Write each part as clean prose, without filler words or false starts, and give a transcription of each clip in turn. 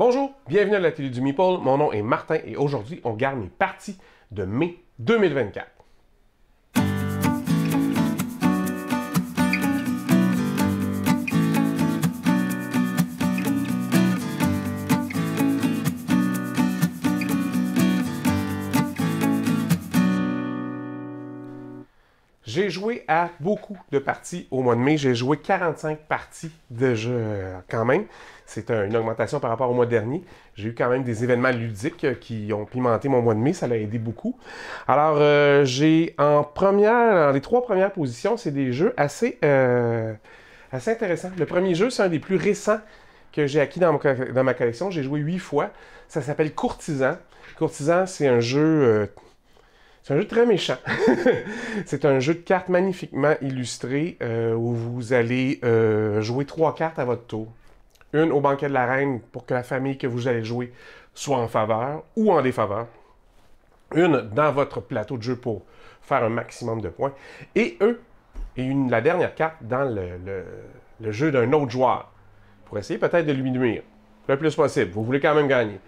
Bonjour, bienvenue à la télé du Meeple. Mon nom est Martin et aujourd'hui, on garde mes parties de mai 2024. J'ai joué à beaucoup de parties au mois de mai. J'ai joué 45 parties de jeu quand même. C'est une augmentation par rapport au mois dernier. J'ai eu quand même des événements ludiques qui ont pimenté mon mois de mai. Ça l'a aidé beaucoup. Alors, j'ai dans les trois premières positions, c'est des jeux assez intéressants. Le premier jeu, c'est un des plus récents que j'ai acquis dans ma collection. J'ai joué 8 fois. Ça s'appelle Courtisan. Courtisan, c'est un jeu... C'est un jeu très méchant. C'est un jeu de cartes magnifiquement illustré où vous allez jouer 3 cartes à votre tour. Une au banquet de la reine pour que la famille que vous allez jouer soit en faveur ou en défaveur. Une dans votre plateau de jeu pour faire un maximum de points. Et la dernière carte dans le jeu d'un autre joueur pour essayer peut-être de lui nuire le plus possible. Vous voulez quand même gagner.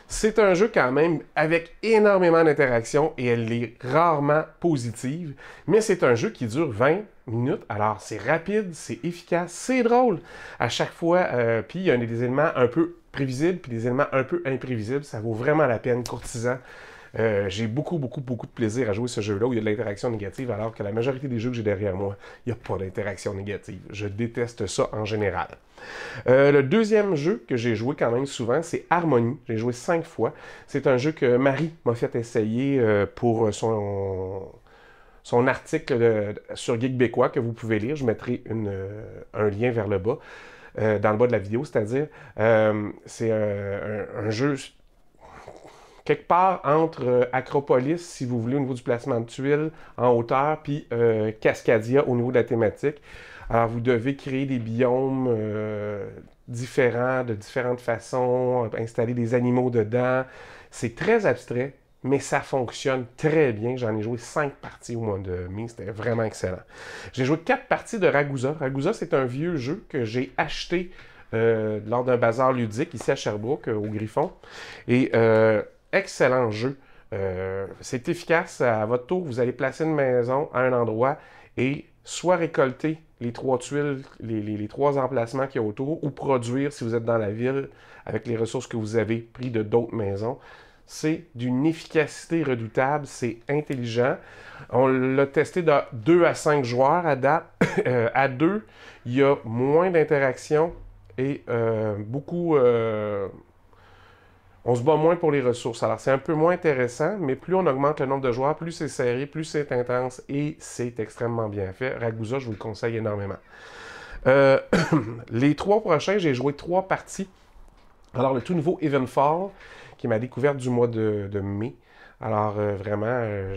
C'est un jeu quand même avec énormément d'interactions et elle est rarement positive, mais c'est un jeu qui dure 20 minutes. Alors c'est rapide, c'est efficace, c'est drôle à chaque fois. Puis il y a des éléments un peu prévisibles puis des éléments un peu imprévisibles. Ça vaut vraiment la peine, Courtisan. J'ai beaucoup de plaisir à jouer ce jeu-là où il y a de l'interaction négative, alors que la majorité des jeux que j'ai derrière moi, il n'y a pas d'interaction négative. Je déteste ça en général. Le deuxième jeu que j'ai joué quand même souvent, c'est Harmonie. J'ai joué 5 fois. C'est un jeu que Marie m'a fait essayer pour son article sur Geekbécois que vous pouvez lire. Je mettrai un lien vers le bas, dans le bas de la vidéo, c'est-à-dire c'est un jeu quelque part entre Acropolis, si vous voulez, au niveau du placement de tuiles en hauteur, puis Cascadia au niveau de la thématique. Alors, vous devez créer des biomes différents, de différentes façons, installer des animaux dedans. C'est très abstrait, mais ça fonctionne très bien. J'en ai joué 5 parties au mois de mai. C'était vraiment excellent. J'ai joué 4 parties de Ragusa. Ragusa, c'est un vieux jeu que j'ai acheté lors d'un bazar ludique ici à Sherbrooke, au Griffon. Et excellent jeu. C'est efficace. À votre tour, vous allez placer une maison à un endroit et soit récolter les 3 tuiles, les 3 emplacements qu'il y a autour, ou produire si vous êtes dans la ville avec les ressources que vous avez prises de d'autres maisons. C'est d'une efficacité redoutable, c'est intelligent. On l'a testé de 2 à 5 joueurs à date. À 2, il y a moins d'interaction et on se bat moins pour les ressources. Alors, c'est un peu moins intéressant, mais plus on augmente le nombre de joueurs, plus c'est serré, plus c'est intense et c'est extrêmement bien fait. Ragusa, je vous le conseille énormément. Les 3 prochains, j'ai joué 3 parties. Alors, le tout nouveau Evenfall, qui est ma découverte du mois de mai. Alors, vraiment,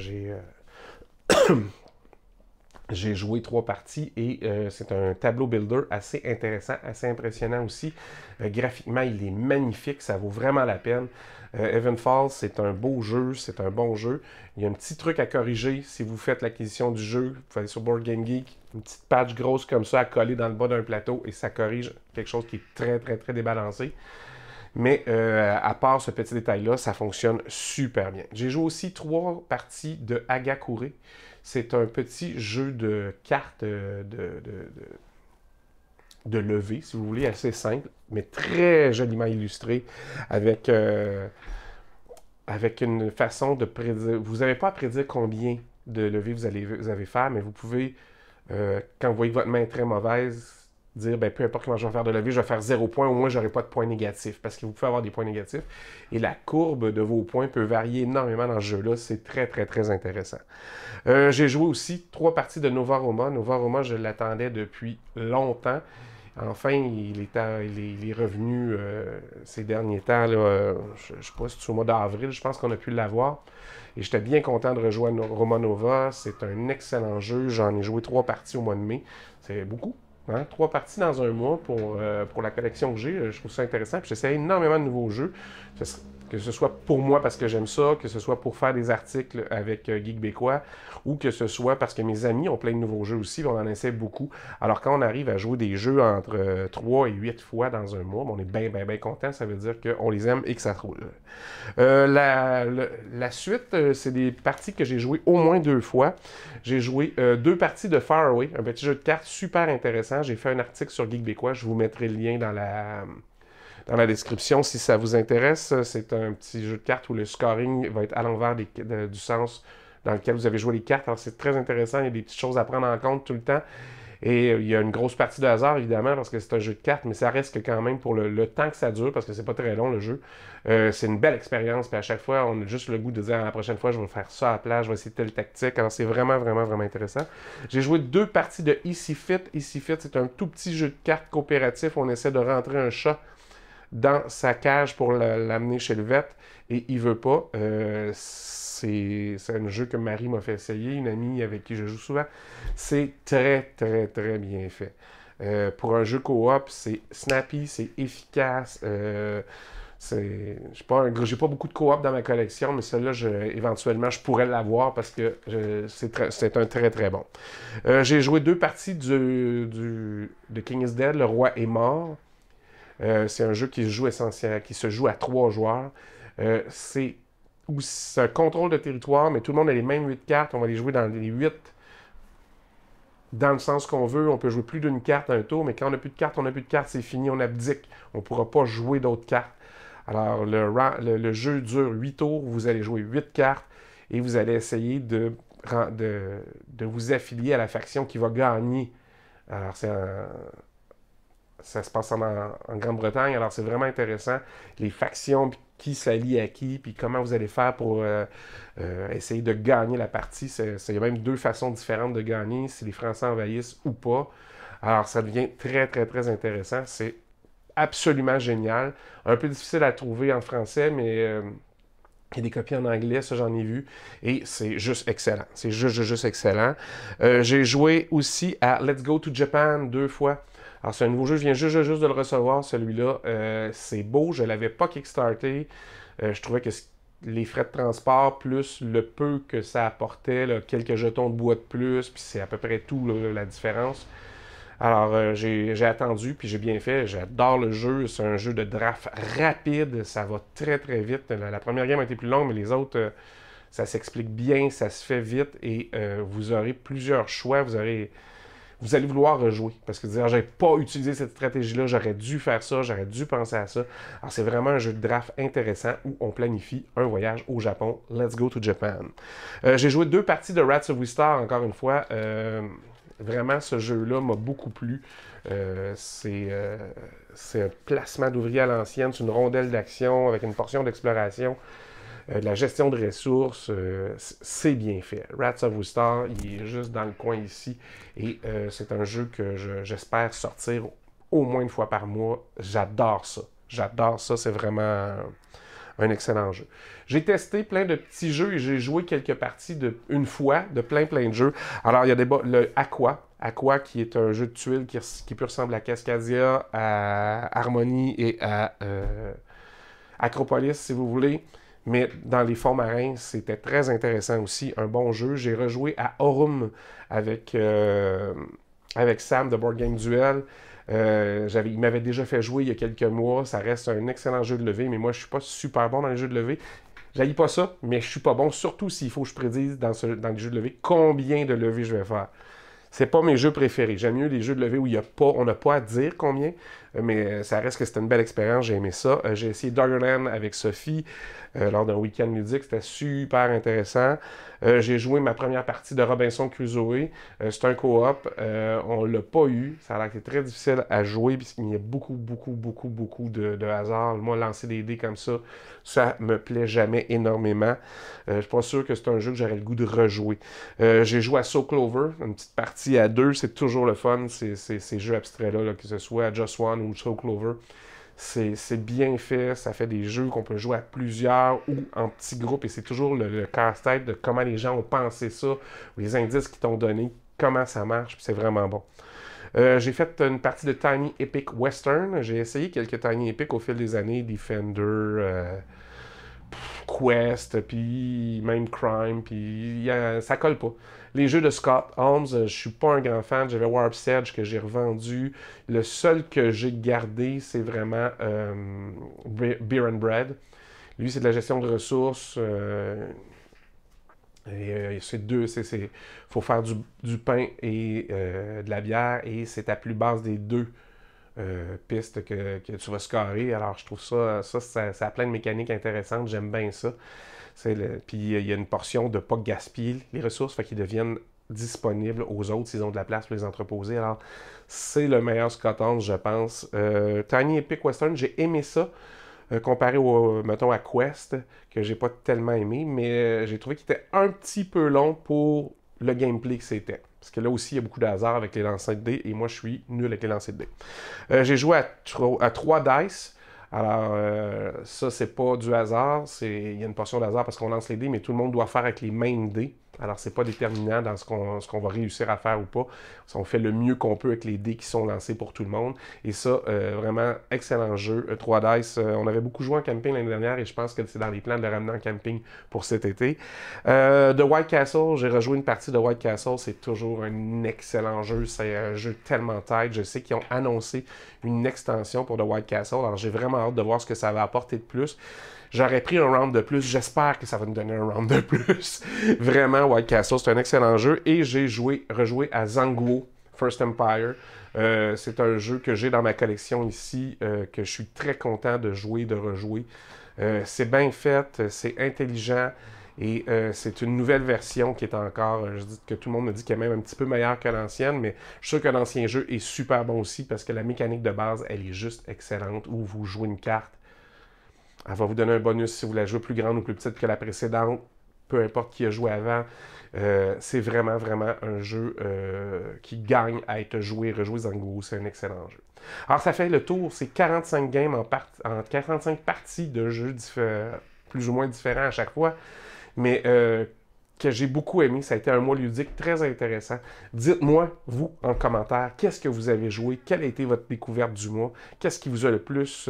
j'ai joué 3 parties et c'est un tableau builder assez intéressant, assez impressionnant aussi. Graphiquement, il est magnifique, ça vaut vraiment la peine. Evenfall, c'est un beau jeu, c'est un bon jeu. Il y a un petit truc à corriger si vous faites l'acquisition du jeu. Vous pouvez aller sur Board Game Geek, une petite patch grosse comme ça à coller dans le bas d'un plateau et ça corrige quelque chose qui est très débalancé. Mais à part ce petit détail-là, ça fonctionne super bien. J'ai joué aussi 3 parties de Hagakure. C'est un petit jeu de cartes de levée, si vous voulez, assez simple, mais très joliment illustré, avec une façon de prédire. Vous n'avez pas à prédire combien de levées vous allez faire, mais vous pouvez, quand vous voyez que votre main est très mauvaise, dire, ben, peu importe comment je vais faire de levée, je vais faire 0 points, au moins je n'aurai pas de points négatifs, parce que vous pouvez avoir des points négatifs, et la courbe de vos points peut varier énormément dans ce jeu-là, c'est très intéressant. J'ai joué aussi 3 parties de Nova Roma. Nova Roma, je l'attendais depuis longtemps. Enfin, il est revenu ces derniers temps, là, je ne sais pas si c'est au mois d'avril, je pense qu'on a pu l'avoir. Et j'étais bien content de rejoindre Roma Nova. C'est un excellent jeu. J'en ai joué 3 parties au mois de mai. C'est beaucoup. Hein? 3 parties dans un mois pour la collection que j'ai. Je trouve ça intéressant. Puis j'essaie énormément de nouveaux jeux. Que ce soit pour moi parce que j'aime ça, que ce soit pour faire des articles avec Geek Québécois, ou que ce soit parce que mes amis ont plein de nouveaux jeux aussi, on en essaie beaucoup. Alors quand on arrive à jouer des jeux entre 3 et 8 fois dans un mois, on est bien, bien, bien content. Ça veut dire qu'on les aime et que ça roule. La suite, c'est des parties que j'ai jouées au moins 2 fois. J'ai joué 2 parties de Faraway, un petit jeu de cartes super intéressant. J'ai fait un article sur Geek Québécois, je vous mettrai le lien dans la description si ça vous intéresse. C'est un petit jeu de cartes où le scoring va être à l'envers du sens dans lequel vous avez joué les cartes. Alors c'est très intéressant, il y a des petites choses à prendre en compte tout le temps. Et il y a une grosse partie de hasard, évidemment, parce que c'est un jeu de cartes, mais ça reste que quand même pour le temps que ça dure, parce que c'est pas très long le jeu. C'est une belle expérience, puis à chaque fois, on a juste le goût de dire la prochaine fois, je vais faire ça à la plage, je vais essayer telle tactique. Alors c'est vraiment, vraiment, vraiment intéressant. J'ai joué 2 parties de Easy Fit. Easy Fit, c'est un tout petit jeu de cartes coopératif. On essaie de rentrer un chat dans sa cage pour l'amener chez le vet, et il veut pas. C'est un jeu que Marie m'a fait essayer, une amie avec qui je joue souvent. C'est très, très, très bien fait. Pour un jeu coop, c'est snappy, c'est efficace. J'ai pas beaucoup de coop dans ma collection, mais celle-là, éventuellement, je pourrais l'avoir parce que c'est un très, très bon. J'ai joué 2 parties de King is Dead, Le Roi est mort. C'est un jeu qui se joue à 3 joueurs. C'est un contrôle de territoire, mais tout le monde a les mêmes 8 cartes. On va les jouer dans les 8 dans le sens qu'on veut. On peut jouer plus d'une carte à un tour, mais quand on n'a plus de cartes, on n'a plus de cartes, c'est fini, on abdique. On ne pourra pas jouer d'autres cartes. Alors, le jeu dure 8 tours, vous allez jouer 8 cartes et vous allez essayer de vous affilier à la faction qui va gagner. Alors, ça se passe en Grande-Bretagne, alors c'est vraiment intéressant. Les factions, qui s'allient à qui, puis comment vous allez faire pour essayer de gagner la partie. Il y a même 2 façons différentes de gagner, si les Français envahissent ou pas. Alors ça devient très, très, très intéressant. C'est absolument génial. Un peu difficile à trouver en français, mais il y a des copies en anglais, ça j'en ai vu, et c'est juste excellent. C'est juste excellent. J'ai joué aussi à Let's Go to Japan 2 fois. Alors, c'est un nouveau jeu, je viens juste de le recevoir, celui-là. C'est beau, je ne l'avais pas kickstarté. Je trouvais que les frais de transport, plus le peu que ça apportait, là, quelques jetons de bois de plus, puis c'est à peu près tout là, la différence. Alors, j'ai attendu, puis j'ai bien fait. J'adore le jeu. C'est un jeu de draft rapide. Ça va très, très vite. La première game a été plus longue, mais les autres, ça s'explique bien, ça se fait vite, et vous aurez plusieurs choix. Vous allez vouloir rejouer. Parce que dire, j'avais pas utilisé cette stratégie-là, j'aurais dû faire ça, j'aurais dû penser à ça. Alors, c'est vraiment un jeu de draft intéressant où on planifie un voyage au Japon. Let's go to Japan. J'ai joué 2 parties de Rats of Wistar, encore une fois. Vraiment, ce jeu-là m'a beaucoup plu. C'est un placement d'ouvrier à l'ancienne, c'est une rondelle d'action avec une portion d'exploration. De la gestion de ressources, c'est bien fait. Rats of Wistar, il est juste dans le coin ici, et c'est un jeu que j'espère sortir au moins une fois par mois. J'adore ça. J'adore ça, c'est vraiment un excellent jeu. J'ai testé plein de petits jeux et j'ai joué quelques parties une fois de plein de jeux. Alors, il y a le Aqua, qui est un jeu de tuiles qui peut ressembler à Cascadia, à Harmony et à Acropolis, si vous voulez. Mais dans les fonds marins, c'était très intéressant aussi. Un bon jeu. J'ai rejoué à Aurum avec Sam de Board Game Duel. Il m'avait déjà fait jouer il y a quelques mois. Ça reste un excellent jeu de levée, mais moi, je suis pas super bon dans les jeux de levée. J'haïs pas ça, mais je suis pas bon, surtout s'il faut que je prédise dans les jeux de levée combien de levées je vais faire. C'est pas mes jeux préférés. J'aime mieux les jeux de levée où on n'a pas à dire combien, mais ça reste que c'était une belle expérience. J'ai aimé ça. J'ai essayé Doggerland avec Sophie lors d'un week-end ludique. C'était super intéressant. J'ai joué ma première partie de Robinson Crusoe. C'est un co-op. On l'a pas eu. Ça a l'air que c'est très difficile à jouer puisqu'il y a beaucoup de hasard. Moi, lancer des dés comme ça me plaît jamais énormément. Je suis pas sûr que c'est un jeu que j'aurais le goût de rejouer. J'ai joué à Soul Clover, une petite partie à 2. C'est toujours le fun, ces jeux abstraits-là, que ce soit Just One ou Soul Clover. C'est bien fait, ça fait des jeux qu'on peut jouer à plusieurs ou en petits groupes, et c'est toujours le casse-tête de comment les gens ont pensé ça, ou les indices qu'ils t'ont donné, comment ça marche, puis c'est vraiment bon. J'ai fait une partie de Tiny Epic Western. J'ai essayé quelques Tiny Epic au fil des années, Defender, Quest, puis même Crime, puis ça colle pas. Les jeux de Scott Holmes, je suis pas un grand fan. J'avais Warp's Edge que j'ai revendu. Le seul que j'ai gardé, c'est vraiment Beer and Bread. Lui, c'est de la gestion de ressources. C'est deux, faut faire du pain et de la bière, et c'est ta plus basse des deux pistes que tu vas scorer. Alors, je trouve ça a plein de mécaniques intéressantes. J'aime bien ça. Puis, il y a une portion de ne pas gaspiller les ressources, fait qu'ils deviennent disponibles aux autres s'ils ont de la place pour les entreposer. Alors, c'est le meilleur Scott Holmes, je pense. Tiny Epic Western, j'ai aimé ça. Comparé mettons, à Quest, que j'ai pas tellement aimé, mais j'ai trouvé qu'il était un petit peu long pour le gameplay que c'était. Parce que là aussi, il y a beaucoup de hasard avec les lancers de dés, et moi, je suis nul avec les lancers de dés. J'ai joué à 3 dice. Alors, ça, c'est pas du hasard. Il y a une portion d'hasard parce qu'on lance les dés, mais tout le monde doit faire avec les mêmes dés. Alors, c'est pas déterminant dans ce qu'on va réussir à faire ou pas. On fait le mieux qu'on peut avec les dés qui sont lancés pour tout le monde. Et ça, vraiment, excellent jeu. 3 Dice, on avait beaucoup joué en camping l'année dernière et je pense que c'est dans les plans de le ramener en camping pour cet été. The White Castle, j'ai rejoué une partie de White Castle. C'est toujours un excellent jeu. C'est un jeu tellement tête. Je sais qu'ils ont annoncé une extension pour The White Castle. Alors, j'ai vraiment hâte de voir ce que ça va apporter de plus. J'aurais pris un round de plus. J'espère que ça va nous donner un round de plus. Vraiment, White Castle, c'est un excellent jeu. Et j'ai rejoué à Zhanguo First Empire. C'est un jeu que j'ai dans ma collection ici, que je suis très content de jouer, de rejouer. C'est bien fait, c'est intelligent. Et c'est une nouvelle version qui est encore, je dis que tout le monde me dit qu'elle est même un petit peu meilleure que l'ancienne, mais je suis sûr que l'ancien jeu est super bon aussi parce que la mécanique de base, elle est juste excellente. Où vous jouez une carte, elle va vous donner un bonus si vous la jouez plus grande ou plus petite que la précédente, peu importe qui a joué avant. C'est vraiment, vraiment un jeu qui gagne à être joué et rejoué. Zhanguo, c'est un excellent jeu. Alors, ça fait le tour. C'est 45 games en 45 parties de jeux plus ou moins différents à chaque fois. Mais que j'ai beaucoup aimé. Ça a été un mois ludique très intéressant. Dites-moi, vous, en commentaire, qu'est-ce que vous avez joué? Quelle a été votre découverte du mois? Qu'est-ce qui vous a le plus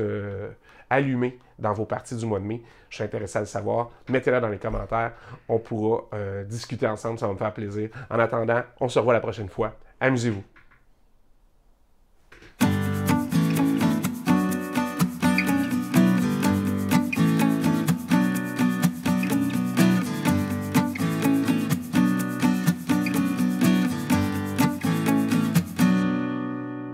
allumé dans vos parties du mois de mai? Je suis intéressé à le savoir. Mettez-le dans les commentaires. On pourra discuter ensemble. Ça va me faire plaisir. En attendant, on se revoit la prochaine fois. Amusez-vous.